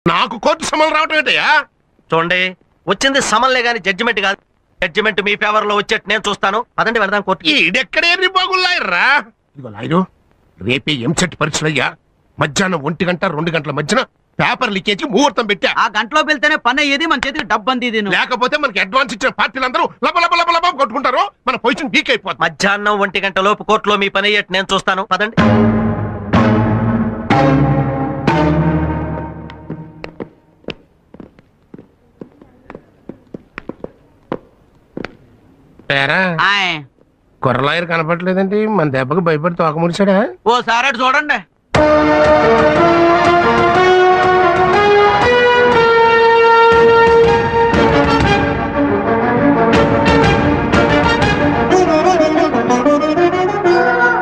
నాకు కోర్టు సమన్లు రావటం ఏంటయ్యా? చూడండి, వచ్చింది సమన్లే గాని జడ్జిమెంట్ కాదు. జడ్జిమెంట్ మీ ఫేవర్ లో వచ్చేట్టు నేను చూస్తాను. అదండి వెళదాం కోర్టు. ఈడెక్కడే బాగున్నాయర్రా. ఇదిగో లాయరు, రేపే ఎంసెట్ పరీక్షలయ్యా. మధ్యాహ్నం 1 గంట 2 గంటల మధ్యన పేపర్ లీకేజ్ ముహూర్తం పెట్టా. ఆ గంటలో వెళ్తేనే పని అయ్యేది, మన చేతికి డబ్బు అంది. లేకపోతే మనకి అడ్వాన్స్ ఇచ్చిన పార్టీలందరూ లబ లబ లబ లబ కొట్టుకుంటారు. మన పొజిషన్ వీక్ అయిపోతుంది. మధ్యాహ్నం 1 గంట లోపు కోర్టులో మీ పని అయ్యేట్టు నేను చూస్తాను. పదండి. కుర్రలాయర్ కనపడలేదండి. మన దెబ్బకి భయపడి తోక ముడిచాడా? ఓ సార్ చూడండి.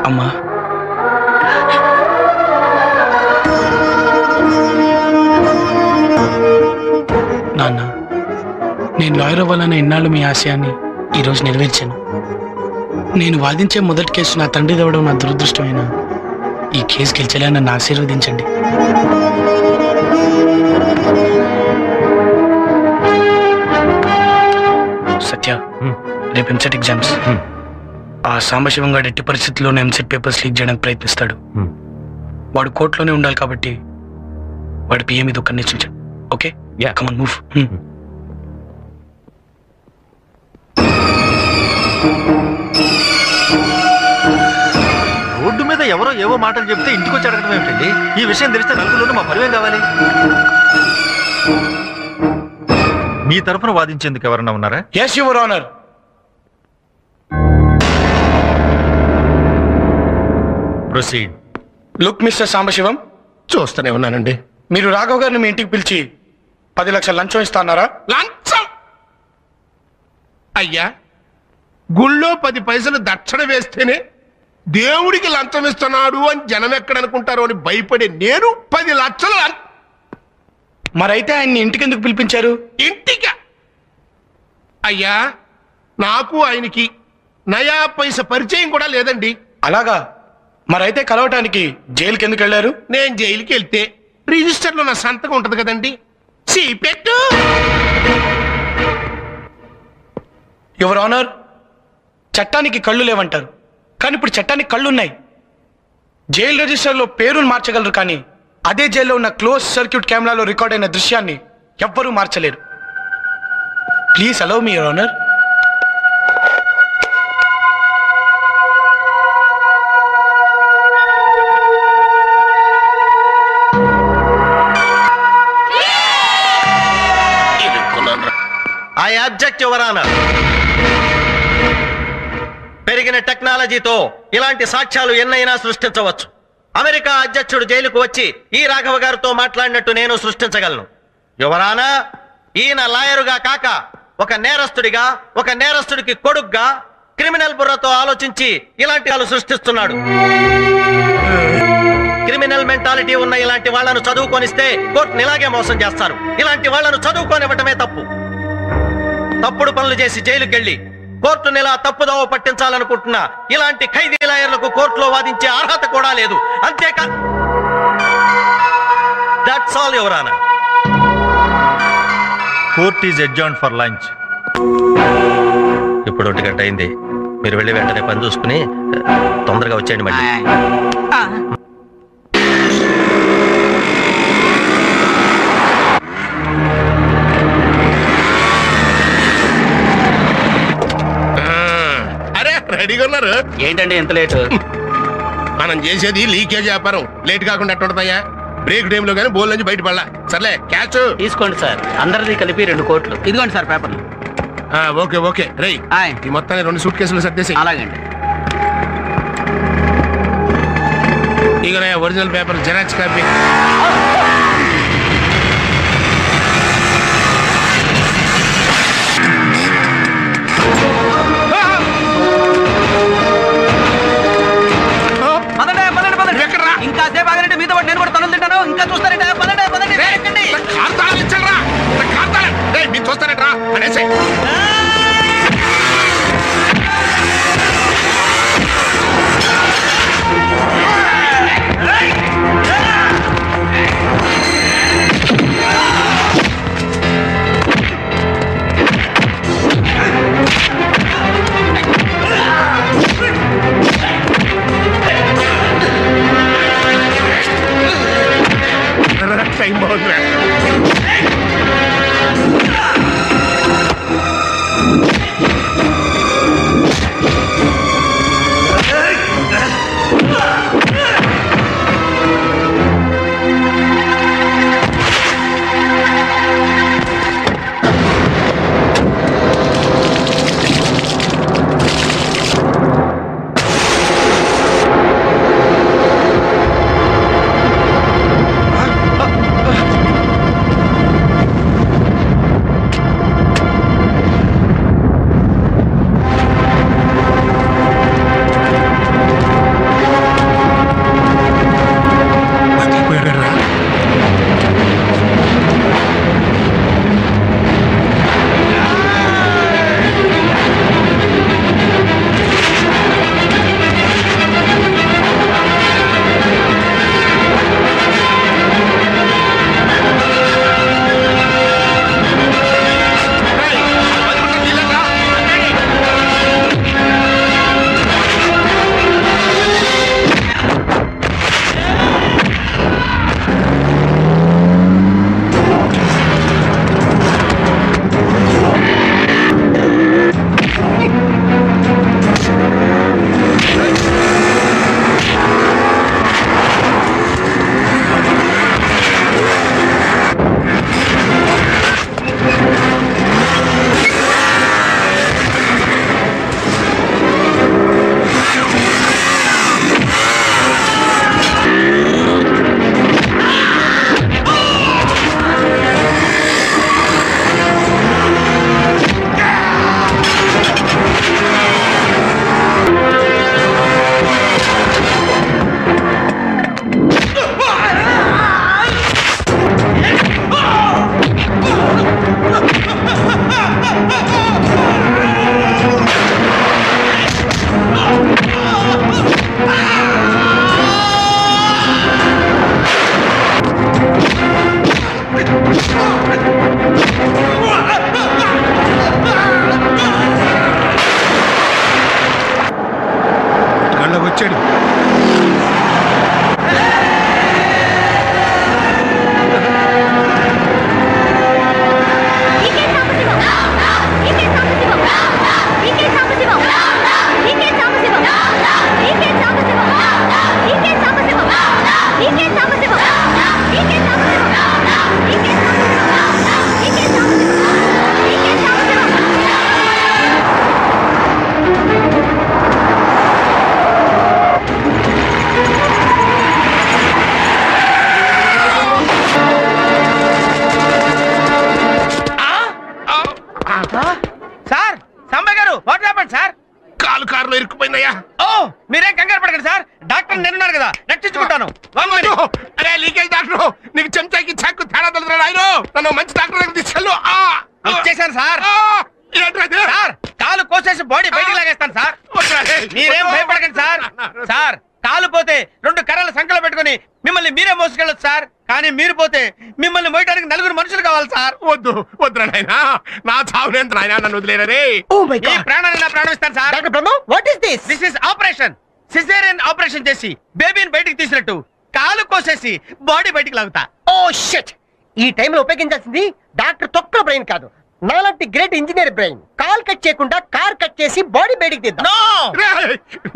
అమ్మా, నాన్న, నేను లాయర్ అవ్వాలన్న ఇన్నాళ్ళు మీ ఆశయాన్ని ఈరోజు నెరవేర్చాను. నేను వాదించే మొదటి కేసు నా తండ్రి దవ్వడం నా దురదృష్టమైన ఈ కేసు గెలిచేలా నన్ను ఆశీర్వదించండి. సత్య, రేపు ఎంసెట్ ఎగ్జామ్స్. ఆ సాంబశివం గారు ఎట్టి పరిస్థితుల్లోనే ఎంసెట్ పేపర్స్ లీక్ చేయడానికి ప్రయత్నిస్తాడు. వాడు కోర్టులోనే ఉండాలి కాబట్టి వాడి పిఏ మీద ఒక నిశ్చయించండి. Okay, come on move. Road మీద ఎవరో ఏవో మాటలు చెప్తే ఇంటికి వచ్చి అడగడం ఏమిటండి? ఈ విషయం తెలిస్తే నలుగురిలోనూ మా పరివేం కావాలి. మీ తరఫున వాదించేందుకు ఎవరన్నా ఉన్నారా? yes your honor. Proceed. Look mister Sambasivam, చూస్తూనే ఉన్నానండి. మీరు రాఘవ్ గారిని మీ ఇంటికి పిలిచి 10 లక్షల లంచం ఇస్తాన్నారా? లంచం? అయ్యా, గుళ్ళో 10 పైసలు దక్షిణ వేస్తేనే దేవుడికి లంచం ఇస్తున్నాడు అని జనం ఎక్కడనుకుంటారో అని భయపడే నేను 10 లక్షలు మరైతే ఆయన్ని ఇంటికి ఎందుకు పిలిపించారు? ఇంటికి? అయ్యా, నాకు ఆయనకి నయా పైస పరిచయం కూడా లేదండి. అలాగా? మరైతే కలవటానికి జైలుకి ఎందుకు వెళ్ళారు? నేను జైలుకి వెళ్తే రిజిస్టర్లో నా సంతకం ఉంటది కదండి. పెట్టు. యువర్ ఆనర్, చట్టానికి కళ్ళు లేవంటారు, కానీ ఇప్పుడు చట్టానికి కళ్ళున్నాయి. జైలు రిజిస్టర్లో పేరును మార్చగలరు, కానీ అదే జైల్లో ఉన్న క్లోజ్ సర్క్యూట్ కెమెరాలో రికార్డ్ అయిన దృశ్యాన్ని ఎవ్వరూ మార్చలేరు. Please allow me your honour. I object your honour. పెరిగిన టెక్నాలజీతో ఇలాంటి సాక్ష్యాలు ఎన్నైనా సృష్టించవచ్చు. అమెరికా అధ్యక్షుడు జైలుకు వచ్చి ఈ రాఘవ గారితో మాట్లాడినట్టు నేను సృష్టించగలను. యువర్ ఆనర్, ఈయన లాయరుగా కాక ఒక నేరస్తుడిగా, ఒక నేరస్తుడికి కొడుగ్గా క్రిమినల్ బుర్రతో ఆలోచించి ఇలాంటి వాళ్ళు సృష్టిస్తున్నాడు. క్రిమినల్ మెంటాలిటీ ఉన్న ఇలాంటి వాళ్లను చదువుకొనిస్తే కోర్టుని ఇలాగే మోసం చేస్తారు. ఇలాంటి వాళ్లను చదువుకోనివ్వటమే తప్పు. తప్పుడు పనులు చేసి జైలుకి వెళ్లి కోర్టుని ఇలా తప్పుదోవ పట్టించాలనుకుంటున్నా ఇలాంటి ఖైదీ లాయర్లకు కోర్టులో వాదించే అర్హత కూడా లేదు. అంతేకా, that's all your honour. Court is adjourned for lunch. ఇప్పుడు 1 గంట అయింది. మీరు వెళ్ళి వెంటనే పని చూసుకుని తొందరగా వచ్చేయండి. మళ్ళీ రెడీగా ఉన్నారు? ఏంటండి ఎంత లేట్? మనం చేసేది లీకేజ్ వ్యాపారం. లేట్ కాకుండా ఎట్టుంటదయ్యా? బ్రేక్ టైంలో కానీ బోల్ నుంచి బయటపడలా. సర్లే, క్యాచ్ తీసుకోండి సార్. అందరిది కలిపి 2 కోట్లు. ఇదిగోండి సార్ పేపర్లు. Okay okay. రై, ఈ మొత్తాన్ని 2 సూట్ కేసులు సర్దేసి. అలాగండి. ఇక ఒరిజినల్ పేపర్ జెరాక్స్ కాపీ. ఇంకా సేపు ఆగనంటే మీతో పాటు నేను కూడా తనులు తింటాను. ఇంకా చూస్తారంటే పదండి పదండి. మీరు చూస్తారట్రా అనేసి. వదిలే. వచ్చాడు. సార్ సంబయ్ గారు వాట్ హ్యాపెండ్ సార్? కాలు కారులో ఇరుక్కుపోయిందయ్యా. ఓ మీరేం కంగారు పడకండి సార్, డాక్టర్ నేనున్నాను కదా, రక్షించుకుంటాను. అరే లీకేజ్ డాక్టర్, నీకు చెంచాకి చాకు తేడా తెలుసు ఆయన. నన్ను మంచి డాక్టర్ దగ్గర తీసుకెళ్ళు. ఇచ్చేసాను సార్. సార్ కాలు కోసేసి బాడీ బయటికి లాగేస్తాను సార్, మీరేం భయపడకండి సార్. సార్ కాలు పోతే 2 కర్రలు సంకలో పెట్టుకుని మిమ్మల్ని మీరే మోసుకెళ్ళొచ్చు సార్, కానీ మీరు పోతే మిమ్మల్ని మోయడానికి 4 మనుషులు కావాలి సార్. వద్దు వద్దురా నాయనా, నా చావునేంత నాయనా, నన్ను వదిలేరే. ఈ ప్రాణాన్ని నా ప్రాణం ఇస్తాను sir. Doctor Brahma, what is this? This is operation. Caesarean operation చేసి బేబీని బయటికి తీసినట్టు కాలు కోసేసి బాడీ బయటికి లాగుతా. Oh shit! ఈ టైంలో ఉపయోగించాల్సింది డాక్టర్ తొక్కల బ్రెయిన్ కాదు, నాలాంటి great engineer brain. Call cut చేయకుండా కార్ కట్ చేసి బాడీ బయటికి తీద్దాం.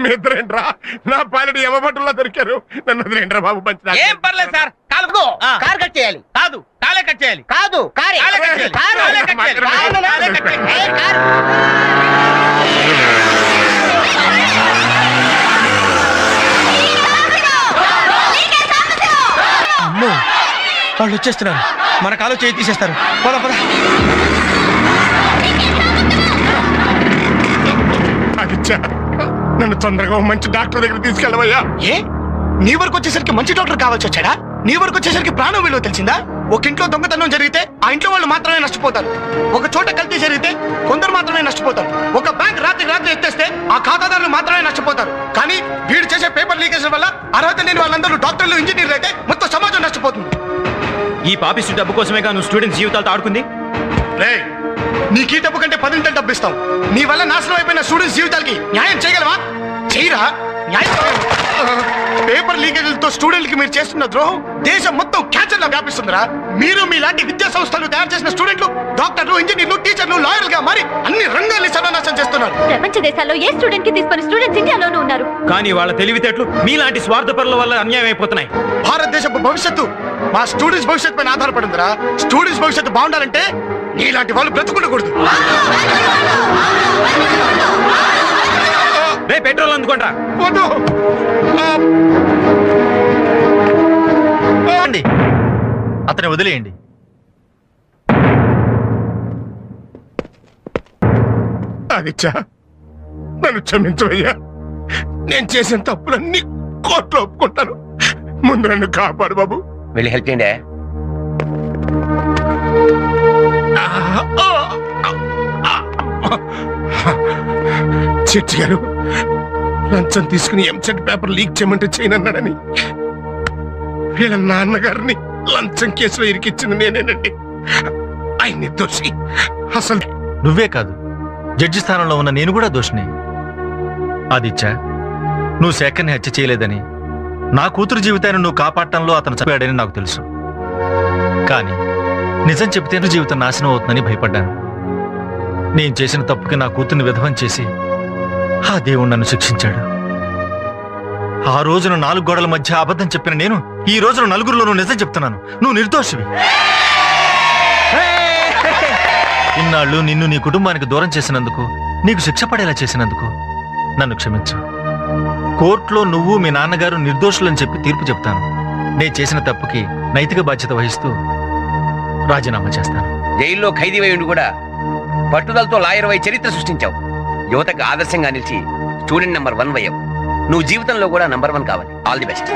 మీ ఇద్దరేంట్రా నా పాలెడు యమభటుల్లో దొరికారు. నన్ను వదిలేంట్రా బాబు, మంచి ఏం పర్లేదు సార్. కాలు కార్ కట్ చేయాలి. కాదు కాలే కట్ చేయాలి. కాదు కారే. కాలే కట్ చేయాలి. కాలే కట్ చేయాలి. కాలే కట్ చేయాలి. ఏ, కార్. అమ్మో వాళ్ళు వచ్చేస్తున్నారు, మన కాలు చేయి తీసేస్తారు. పద పద. అదిచ్చా, నన్ను తొందరగా మంచి డాక్టర్ దగ్గర తీసుకెళ్ళవయ్యా. ఏ నీ వరకు వచ్చేసరికి మంచి డాక్టర్ కావాల్సి వచ్చాడా? నీ వరకు వచ్చేసరికి ప్రాణం విలువ తెలిసిందా? ఒక ఇంట్లో దొంగతనం జరిగితే ఆ ఇంట్లో వాళ్ళు మాత్రమే నష్టపోతారు. ఒక చోట కల్తీ జరిగితే కొందరు మాత్రమే నష్టపోతారు. ఒక బ్యాంక్ రాత్రి ఎత్తేస్తే ఆ ఖాతాదారులు మాత్రమే నష్టపోతారు. కానీ వీడు చేసే పేపర్ లీకేజ్ వల్ల అర్హత లేని వాళ్ళందరూ డాక్టర్లు, ఇంజనీర్లు అయితే మొత్తం సమాజం నష్టపోతుంది. ఈ పాపిస్టు డబ్బు కోసమేగా నువ్వు స్టూడెంట్స్ జీవితాలతో ఆడుకుంది. రే, నీకు ఈ డబ్బు కంటే 10 డబ్బు ఇస్తాం. నీ వల్ల నాశనం అయిపోయిన స్టూడెంట్స్ జీవితాలకి న్యాయం చేయగలవా? చేయరా? న్యాయం పేపర్ లీకేజీలతో స్టూడెంట్ కి మీరు చేస్తున్న ద్రోహం దేశం మొత్తం క్యాన్సర్ లా వ్యాపిస్తుందిరా. మీరు మీలాంటి విద్యా సంస్థలు తయారు చేసిన స్టూడెంట్లు డాక్టర్లు, ఇంజనీర్లు, టీచర్లు, లాయర్లుగా మరి అన్ని రంగాల్ని సర్వనాశనం చేస్తున్నారు. ప్రపంచ దేశాల్లో ఏ స్టూడెంట్ కి తీసుకుని స్టూడెంట్స్ ఇండియాలోనూ ఉన్నారు. కానీ వాళ్ళ తెలివితేటలు మీలాంటి స్వార్థపరుల వల్ల అన్యాయం అయిపోతున్నాయి. భారతదేశపు భవిష్యత్తు మా స్టూడెంట్స్ భవిష్యత్తు పైన ఆధారపడిందిరా. స్టూడెంట్స్ భవిష్యత్తు బాగుండాలంటే నీలాంటి వాళ్ళు బ్రతుకుండకూడదు. రే పెట్రోల్ అందుకుంటా. అతని వదిలేయండి. ఆదిత్య, నన్ను క్షమించవయ్యా. నేను చేసిన తప్పులన్నీ కోర్టులో ఒప్పుకుంటాను. ముందు నన్ను కాపాడు బాబు. వెళ్ళి హెల్ప్ చేయండి. చిట్టి గారు లంచం తీసుకుని ఎంసెట్ పేపర్ లీక్ చేయమంటే చేయనన్నాడని వీళ్ళ నాన్నగారిని లంచం కేసులో ఇరికిచ్చింది నేనేనండి. ఆయన నిర్దోషి. అసలు నువ్వే కాదు, జడ్జి స్థానంలో ఉన్న నేను కూడా దోషిని. ఆదిత్య, నువ్వు శేఖర్ని హత్య చేయలేదని, నా కూతురు జీవితాన్ని నువ్వు కాపాడటంలో అతను చంపాడని నాకు తెలుసు. కానీ నిజం చెబితే జీవితం నాశనం అవుతుందని భయపడ్డాను. నేను చేసిన తప్పుకి నా కూతుర్ని విధవం చేసి ఆ దేవుడు నన్ను శిక్షించాడు. ఆ రోజున 4 గోడల మధ్య అబద్ధం చెప్పిన నేను ఈ రోజున నలుగురిలోనూ నిజం చెప్తున్నాను. నువ్వు నిర్దోషివి. ఇన్నాళ్ళు నిన్ను నీ కుటుంబానికి దూరం చేసినందుకు, నీకు శిక్ష పడేలా చేసినందుకు నన్ను క్షమించు. కోర్టులో నువ్వు మీ నాన్నగారు నిర్దోషులని చెప్పి తీర్పు చెప్తాను. నేను చేసిన తప్పుకి నైతిక బాధ్యత వహిస్తూ రాజీనామా చేస్తాను. జైల్లో ఖైదీ ఉండి కూడా పట్టుదలతో లాయర్ వై చరిత్ర సృష్టించావు. యువతకు ఆదర్శంగా నిలిచి స్టూడెంట్ నెంబర్ 1 అయ్యావు. నువ్వు జీవితంలో కూడా నంబర్ 1 కావాలి. All the best.